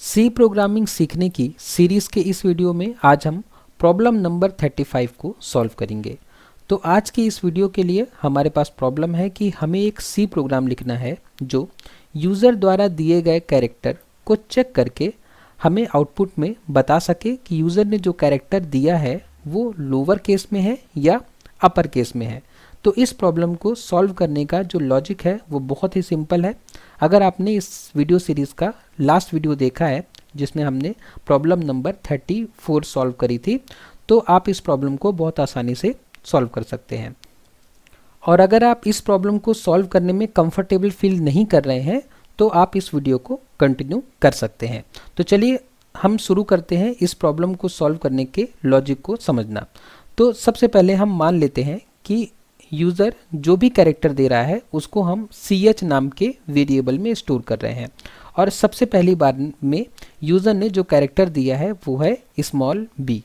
सी programming सीखने की series के इस वीडियो में आज हम प्रॉब्लम नंबर 35 को सॉल्व करेंगे। तो आज की इस वीडियो के लिए हमारे पास प्रॉब्लम है कि हमें एक सी प्रोग्राम लिखना है जो यूज़र द्वारा दिए गए कैरेक्टर को चेक करके हमें आउटपुट में बता सके कि यूज़र ने जो कैरेक्टर दिया है वो लोअर केस में है या अपर केस में है। तो इस प्रॉब्लम को सॉल्व करने का जो लॉजिक है वो बहुत ही सिंपल है। अगर आपने इस वीडियो सीरीज़ का लास्ट वीडियो देखा है जिसमें हमने प्रॉब्लम नंबर 34 सॉल्व करी थी, तो आप इस प्रॉब्लम को बहुत आसानी से सॉल्व कर सकते हैं। और अगर आप इस प्रॉब्लम को सॉल्व करने में कंफर्टेबल फील नहीं कर रहे हैं तो आप इस वीडियो को कंटिन्यू कर सकते हैं। तो चलिए हम शुरू करते हैं इस प्रॉब्लम को सॉल्व करने के लॉजिक को समझना। तो सबसे पहले हम मान लेते हैं कि यूज़र जो भी कैरेक्टर दे रहा है उसको हम ch नाम के वेरिएबल में स्टोर कर रहे हैं। और सबसे पहली बार में यूज़र ने जो कैरेक्टर दिया है वो है स्मॉल b।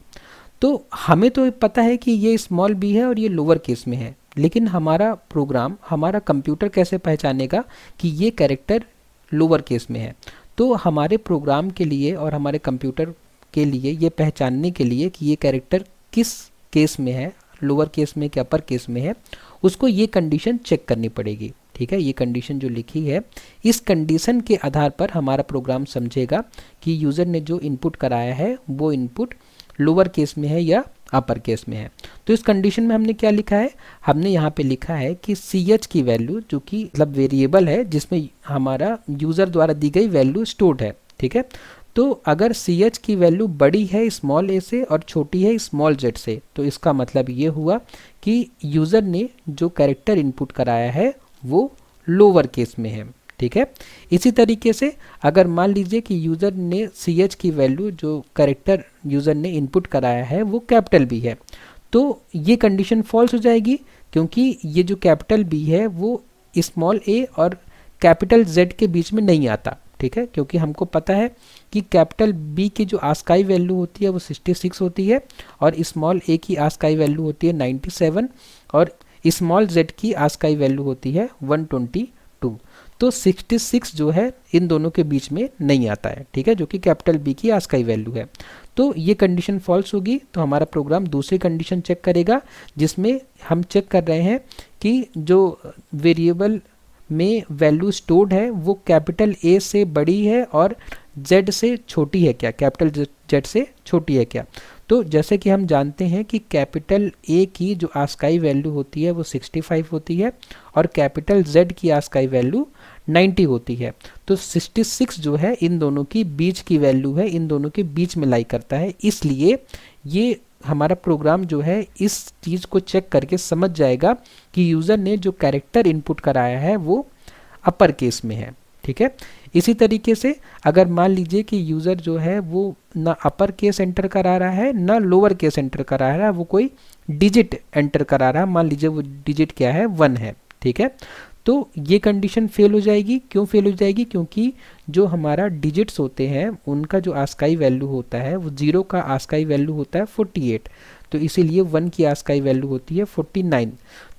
तो हमें तो पता है कि ये स्मॉल b है और ये लोअर केस में है, लेकिन हमारा प्रोग्राम, हमारा कंप्यूटर कैसे पहचानेगा कि ये कैरेक्टर लोअर केस में है। तो हमारे प्रोग्राम के लिए और हमारे कंप्यूटर के लिए ये पहचानने के लिए कि ये कैरेक्टर किस केस में है, लोअर केस में कि अपर केस में है, उसको ये कंडीशन चेक करनी पड़ेगी। ठीक है, ये कंडीशन जो लिखी है, इस कंडीशन के आधार पर हमारा प्रोग्राम समझेगा कि यूज़र ने जो इनपुट कराया है वो इनपुट लोअर केस में है या अपर केस में है। तो इस कंडीशन में हमने क्या लिखा है, हमने यहाँ पे लिखा है कि ch की वैल्यू, जो कि मतलब वेरिएबल है जिसमें हमारा यूज़र द्वारा दी गई वैल्यू स्टोर्ड है। ठीक है, तो अगर ch की वैल्यू बड़ी है स्मॉल a से और छोटी है स्मॉल z से, तो इसका मतलब ये हुआ कि यूज़र ने जो कैरेक्टर इनपुट कराया है वो लोअर केस में है। ठीक है, इसी तरीके से अगर मान लीजिए कि यूज़र ने ch की वैल्यू, जो कैरेक्टर यूज़र ने इनपुट कराया है वो कैपिटल B है, तो ये कंडीशन फॉल्स हो जाएगी क्योंकि ये जो कैपिटल B है वो स्मॉल a और कैपिटल Z के बीच में नहीं आता। ठीक है, क्योंकि हमको पता है कि कैपिटल B की जो आस्काई वैल्यू होती है वो 66 होती है और स्मॉल a की आस्काई वैल्यू होती है 97 और स्मॉल z की आस्काई वैल्यू होती है 122। तो 66 जो है इन दोनों के बीच में नहीं आता है। ठीक है, जो कि कैपिटल B की आस्काई वैल्यू है। तो ये कंडीशन फॉल्स होगी, तो हमारा प्रोग्राम दूसरी कंडीशन चेक करेगा जिसमें हम चेक कर रहे हैं कि जो वेरिएबल में वैल्यू स्टोर्ड है वो कैपिटल A से बड़ी है और Z से छोटी है क्या, कैपिटल Z से छोटी है क्या। तो जैसे कि हम जानते हैं कि कैपिटल A की जो आस्काई वैल्यू होती है वो 65 होती है और कैपिटल Z की आस्काई वैल्यू 90 होती है। तो 66 जो है इन दोनों की बीच की वैल्यू है, इन दोनों के बीच में लाई करता है, इसलिए ये हमारा प्रोग्राम जो है इस चीज़ को चेक करके समझ जाएगा कि यूज़र ने जो कैरेक्टर इनपुट कराया है वो अपर केस में है। ठीक है, इसी तरीके से अगर मान लीजिए कि यूज़र जो है वो ना अपर केस एंटर करा रहा है ना लोअर केस एंटर करा रहा है, वो कोई डिजिट एंटर करा रहा है, मान लीजिए वो डिजिट क्या है 1 है। ठीक है, तो ये कंडीशन फेल हो जाएगी। क्यों फेल हो जाएगी, क्योंकि जो हमारा डिजिट्स होते हैं उनका जो आस्काई वैल्यू होता है वो 0 का आस्काई वैल्यू होता है 48, तो इसीलिए 1 की आस्काई वैल्यू होती है 49।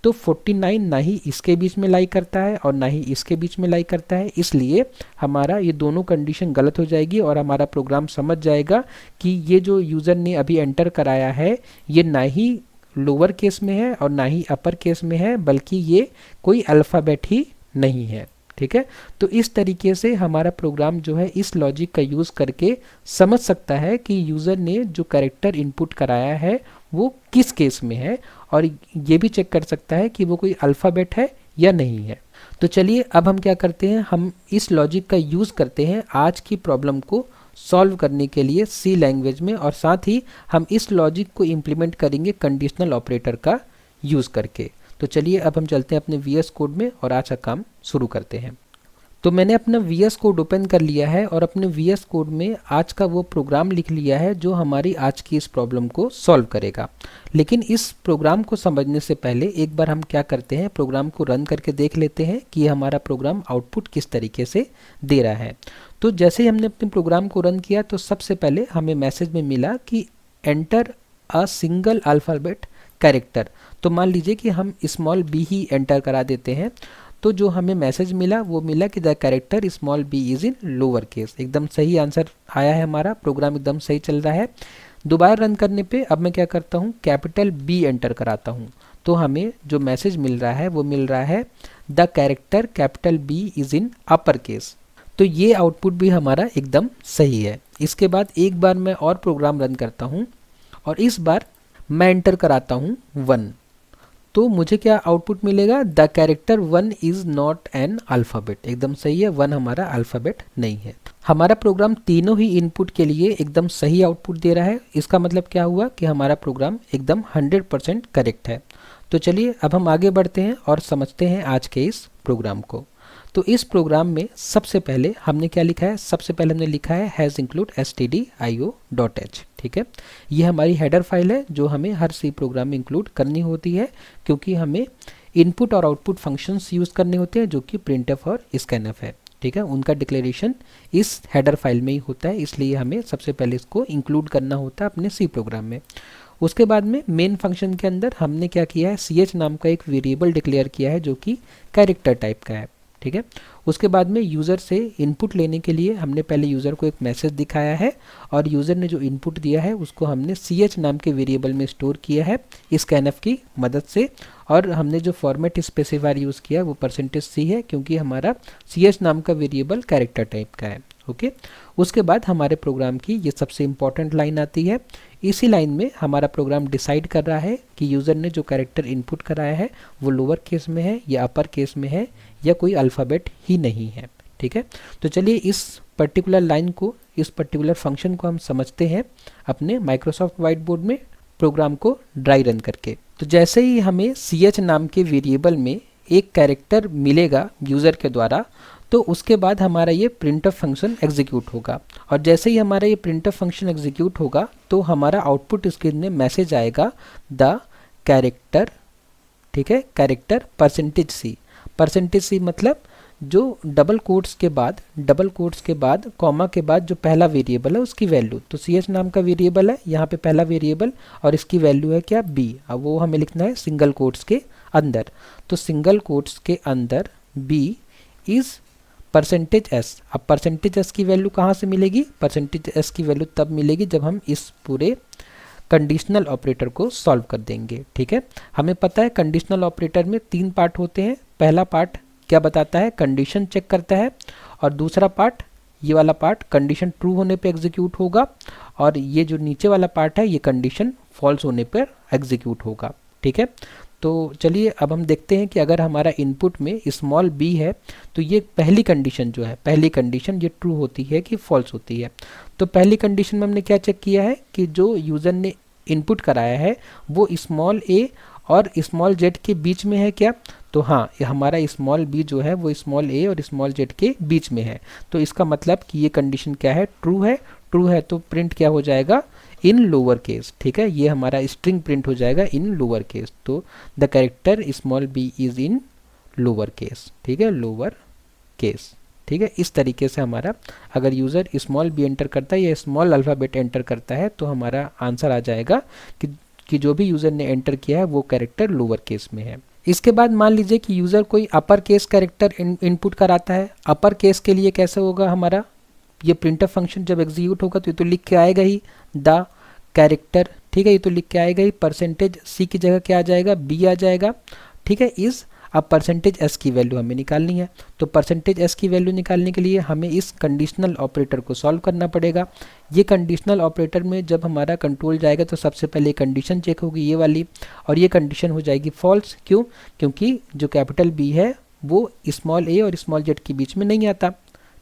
तो 49 ना ही इसके बीच में लाई करता है और ना ही इसके बीच में लाई करता है, इसलिए हमारा ये दोनों कंडीशन गलत हो जाएगी और हमारा प्रोग्राम समझ जाएगा कि ये जो यूज़र ने अभी एंटर कराया है ये ना ही लोअर केस में है और ना ही अपर केस में है, बल्कि ये कोई अल्फ़ाबेट ही नहीं है। ठीक है, तो इस तरीके से हमारा प्रोग्राम जो है इस लॉजिक का यूज़ करके समझ सकता है कि यूज़र ने जो कैरेक्टर इनपुट कराया है वो किस केस में है और ये भी चेक कर सकता है कि वो कोई अल्फ़ाबेट है या नहीं है। तो चलिए अब हम क्या करते हैं, हम इस लॉजिक का यूज़ करते हैं आज की प्रॉब्लम को सॉल्व करने के लिए सी लैंग्वेज में, और साथ ही हम इस लॉजिक को इम्प्लीमेंट करेंगे कंडीशनल ऑपरेटर का यूज़ करके। तो चलिए अब हम चलते हैं अपने VS कोड में और आज का काम शुरू करते हैं। तो मैंने अपना VS कोड ओपन कर लिया है और अपने VS कोड में आज का वो प्रोग्राम लिख लिया है जो हमारी आज की इस प्रॉब्लम को सॉल्व करेगा। लेकिन इस प्रोग्राम को समझने से पहले एक बार हम क्या करते हैं, प्रोग्राम को रन करके देख लेते हैं कि ये हमारा प्रोग्राम आउटपुट किस तरीके से दे रहा है। तो जैसे ही हमने अपने प्रोग्राम को रन किया तो सबसे पहले हमें मैसेज में मिला कि enter a single alphabet character. तो मान लीजिए कि हम स्मॉल b ही एंटर करा देते हैं। तो जो हमें मैसेज मिला वो मिला कि the character small B is in lower case. एकदम सही आंसर आया है, हमारा प्रोग्राम एकदम सही चल रहा है। दोबारा रन करने पे अब मैं क्या करता हूँ, कैपिटल बी एंटर कराता हूँ, तो हमें जो मैसेज मिल रहा है वो मिल रहा है the character capital B is in upper case. तो ये आउटपुट भी हमारा एकदम सही है। इसके बाद एक बार मैं और प्रोग्राम रन करता हूँ और इस बार मैं एंटर कराता हूँ 1, तो मुझे क्या आउटपुट मिलेगा, the character 1 is not an alphabet. एकदम सही है, 1 हमारा अल्फ़ाबेट नहीं है। हमारा प्रोग्राम तीनों ही इनपुट के लिए एकदम सही आउटपुट दे रहा है। इसका मतलब क्या हुआ कि हमारा प्रोग्राम एकदम 100% करेक्ट है। तो चलिए अब हम आगे बढ़ते हैं और समझते हैं आज के इस प्रोग्राम को। तो इस प्रोग्राम में सबसे पहले हमने क्या लिखा है, सबसे पहले हमने लिखा है हैज़ इंक्लूड stdio.h। ठीक है, ये हमारी हेडर फाइल है जो हमें हर सी प्रोग्राम में इंक्लूड करनी होती है, क्योंकि हमें इनपुट और आउटपुट फंक्शंस यूज़ करने होते हैं जो कि printf और scanf है। ठीक है, उनका डिक्लेरेशन इस हेडर फाइल में ही होता है, इसलिए हमें सबसे पहले इसको इंक्लूड करना होता है अपने सी प्रोग्राम में। उसके बाद में मेन फंक्शन के अंदर हमने क्या किया है, ch नाम का एक वेरिएबल डिक्लेयर किया है जो कि कैरेक्टर टाइप का है। ठीक है, उसके बाद में यूज़र से इनपुट लेने के लिए हमने पहले यूज़र को एक मैसेज दिखाया है और यूज़र ने जो इनपुट दिया है उसको हमने ch नाम के वेरिएबल में स्टोर किया है scanf की मदद से। और हमने जो फॉर्मेट स्पेसिफायर यूज़ किया वो %c है, क्योंकि हमारा ch नाम का वेरिएबल कैरेक्टर टाइप का है। ओके, उसके बाद हमारे प्रोग्राम की ये सबसे इम्पॉर्टेंट लाइन आती है। इसी लाइन में हमारा प्रोग्राम डिसाइड कर रहा है कि यूज़र ने जो कैरेक्टर इनपुट कराया है वो लोअर केस में है या अपर केस में है या कोई अल्फ़ाबेट ही नहीं है। ठीक है, तो चलिए इस पर्टिकुलर लाइन को, इस पर्टिकुलर फंक्शन को हम समझते हैं अपने माइक्रोसॉफ्ट वाइट बोर्ड में प्रोग्राम को ड्राई रन करके। तो जैसे ही हमें ch नाम के वेरिएबल में एक कैरेक्टर मिलेगा यूज़र के द्वारा, तो उसके बाद हमारा ये printf फंक्शन एग्जीक्यूट होगा। और जैसे ही हमारा ये printf फंक्शन एग्जीक्यूट होगा तो हमारा आउटपुट स्क्रीन में मैसेज आएगा द कैरेक्टर, ठीक है, कैरेक्टर %c मतलब जो डबल कोट्स के बाद कॉमा के बाद जो पहला वेरिएबल है उसकी वैल्यू। तो ch नाम का वेरिएबल है यहाँ पे पहला वेरिएबल और इसकी वैल्यू है क्या, b। अब वो हमें लिखना है सिंगल कोट्स के अंदर। तो सिंगल कोट्स के अंदर b इज़ %s। अब %s की वैल्यू कहाँ से मिलेगी, %s की वैल्यू तब मिलेगी जब हम इस पूरे कंडीशनल ऑपरेटर को सॉल्व कर देंगे। ठीक है, हमें पता है कंडीशनल ऑपरेटर में 3 पार्ट होते हैं। पहला पार्ट क्या बताता है, कंडीशन चेक करता है, और दूसरा पार्ट, ये वाला पार्ट कंडीशन ट्रू होने पे एग्जीक्यूट होगा, और ये जो नीचे वाला पार्ट है ये कंडीशन फॉल्स होने पर एग्जीक्यूट होगा। ठीक है, तो चलिए अब हम देखते हैं कि अगर हमारा इनपुट में स्मॉल b है तो ये पहली कंडीशन जो है, पहली कंडीशन ये ट्रू होती है कि फॉल्स होती है। तो पहली कंडीशन में हमने क्या चेक किया है कि जो यूज़र ने इनपुट कराया है वो स्मॉल a और स्मॉल z के बीच में है क्या, तो हाँ, ये हमारा स्मॉल b जो है वो स्मॉल a और स्मॉल z के बीच में है। तो इसका मतलब कि ये कंडीशन क्या है, ट्रू है। ट्रू है तो प्रिंट क्या हो जाएगा, इन लोअर केस। ठीक है, ये हमारा स्ट्रिंग प्रिंट हो जाएगा इन लोअर केस। तो the character small b is in lower case. ठीक है, लोअर केस। ठीक है, इस तरीके से हमारा अगर यूज़र स्मॉल b एंटर करता है या स्मॉल अल्फ़ाबेट एंटर करता है तो हमारा आंसर आ जाएगा कि जो भी यूज़र ने एंटर किया है वो कैरेक्टर लोअर केस में है। इसके बाद मान लीजिए कि यूज़र कोई अपर केस कैरेक्टर इनपुट कराता है। अपर केस के लिए कैसे होगा हमारा, ये printf फंक्शन जब एग्जीक्यूट होगा तो ये तो लिख के आएगा ही द कैरेक्टर। ठीक है, ये तो लिख के आएगा ही, %c की जगह क्या आ जाएगा, b आ जाएगा। ठीक है, इस अब %s की वैल्यू हमें निकालनी है। तो %s की वैल्यू निकालने के लिए हमें इस कंडीशनल ऑपरेटर को सॉल्व करना पड़ेगा। ये कंडीशनल ऑपरेटर में जब हमारा कंट्रोल जाएगा तो सबसे पहले कंडीशन चेक होगी ये वाली, और ये कंडीशन हो जाएगी फॉल्स। क्यों, क्योंकि जो कैपिटल B है वो स्मॉल a और स्मॉल z के बीच में नहीं आता।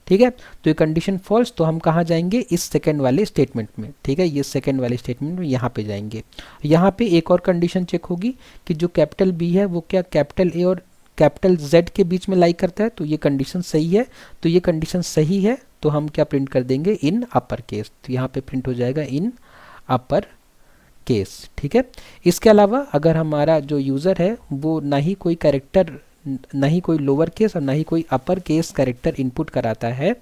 ठीक है, तो ये कंडीशन फॉल्स, तो हम कहाँ जाएंगे, इस सेकंड वाले स्टेटमेंट में। ठीक है, ये सेकंड वाले स्टेटमेंट में यहाँ पे जाएंगे। यहाँ पे एक और कंडीशन चेक होगी कि जो कैपिटल B है वो क्या कैपिटल A और कैपिटल Z के बीच में लाई करता है, तो ये कंडीशन सही है। तो ये कंडीशन सही है तो हम क्या प्रिंट कर देंगे, इन अपर केस। तो यहाँ पे प्रिंट हो जाएगा इन अपर केस। ठीक है, इसके अलावा अगर हमारा जो यूज़र है वो ना ही कोई कैरेक्टर ना ही कोई लोअर केस और ना ही कोई अपर केस कैरेक्टर इनपुट कराता है,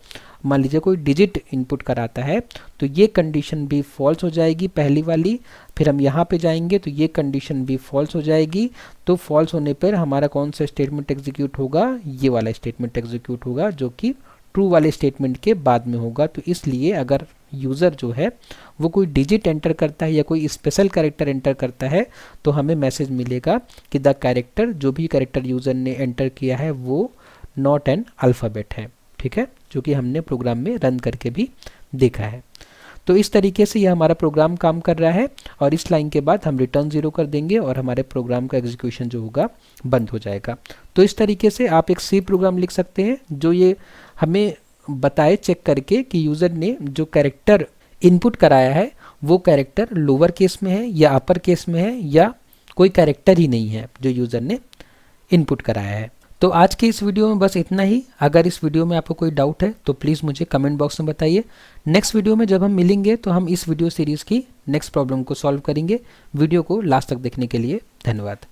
मान लीजिए कोई डिजिट इनपुट कराता है, तो ये कंडीशन भी फॉल्स हो जाएगी पहली वाली। फिर हम यहाँ पे जाएंगे तो ये कंडीशन भी फॉल्स हो जाएगी। तो फॉल्स होने पर हमारा कौन सा स्टेटमेंट एग्जीक्यूट होगा, ये वाला स्टेटमेंट एग्जीक्यूट होगा, जो कि ट्रू वाले स्टेटमेंट के बाद में होगा। तो इसलिए अगर यूज़र जो है वो कोई डिजिट एंटर करता है या कोई स्पेशल कैरेक्टर एंटर करता है तो हमें मैसेज मिलेगा कि द कैरेक्टर, जो भी कैरेक्टर यूज़र ने एंटर किया है वो नॉट एन अल्फ़ाबेट है, ठीक है, जो कि हमने प्रोग्राम में रन करके भी देखा है। तो इस तरीके से यह हमारा प्रोग्राम काम कर रहा है और इस लाइन के बाद हम रिटर्न 0 कर देंगे और हमारे प्रोग्राम का एग्जीक्यूशन जो होगा बंद हो जाएगा। तो इस तरीके से आप एक सी प्रोग्राम लिख सकते हैं जो ये हमें बताए चेक करके कि यूज़र ने जो कैरेक्टर इनपुट कराया है वो कैरेक्टर लोअर केस में है या अपर केस में है या कोई कैरेक्टर ही नहीं है जो यूज़र ने इनपुट कराया है। तो आज के इस वीडियो में बस इतना ही। अगर इस वीडियो में आपको कोई डाउट है तो प्लीज़ मुझे कमेंट बॉक्स में बताइए। नेक्स्ट वीडियो में जब हम मिलेंगे तो हम इस वीडियो सीरीज़ की नेक्स्ट प्रॉब्लम को सॉल्व करेंगे। वीडियो को लास्ट तक देखने के लिए धन्यवाद।